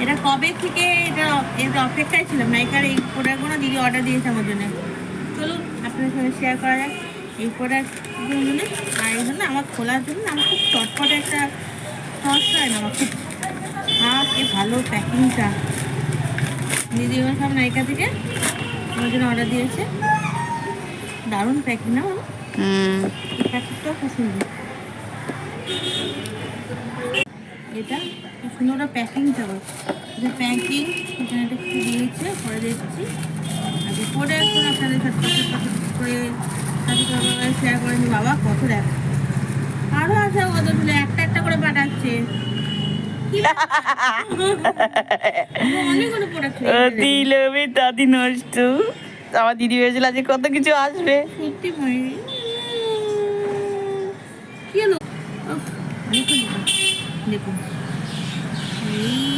এটা কবে থেকে এটা অপেক্ষায় ছিলাম। নাইকার এই প্রোডাক্টগুলো দিদি অর্ডার দিয়েছে আমার জন্য। চলুন আপনাদের সঙ্গে শেয়ার করা যাক এই প্রোডাক্টগুলো জন্য। আর এই জন্য আমার খোলার জন্য আমার খুব চটপটে একটা সমস্যা হয় না আমার খুব। কি ভালো প্যাকিংটা, দিদি আমার সব নাইকা থেকে আমার জন্য অর্ডার দিয়েছে। দারুণ প্যাকিং না বাবা? এই প্যাকেটটাও খুব সুন্দর। এটা খুব সুন্দর ওটা প্যাকিংটা যে প্যাকিং এখানে একটা কিছু দিয়েছে পরে দেখছি। আর পরে এখন আপনাদের সাথে করে শেয়ার করে নি। বাবা কত দেখ আরও আছে ওদের তুলে একটা একটা করে পাঠাচ্ছে। অনেকগুলো প্রোডাক্ট দিল দাদি নষ্ট। আমার দিদি ভেবেছিল আজকে কত কিছু আসবে। সত্যি ভাই কি হলো দেখুন এই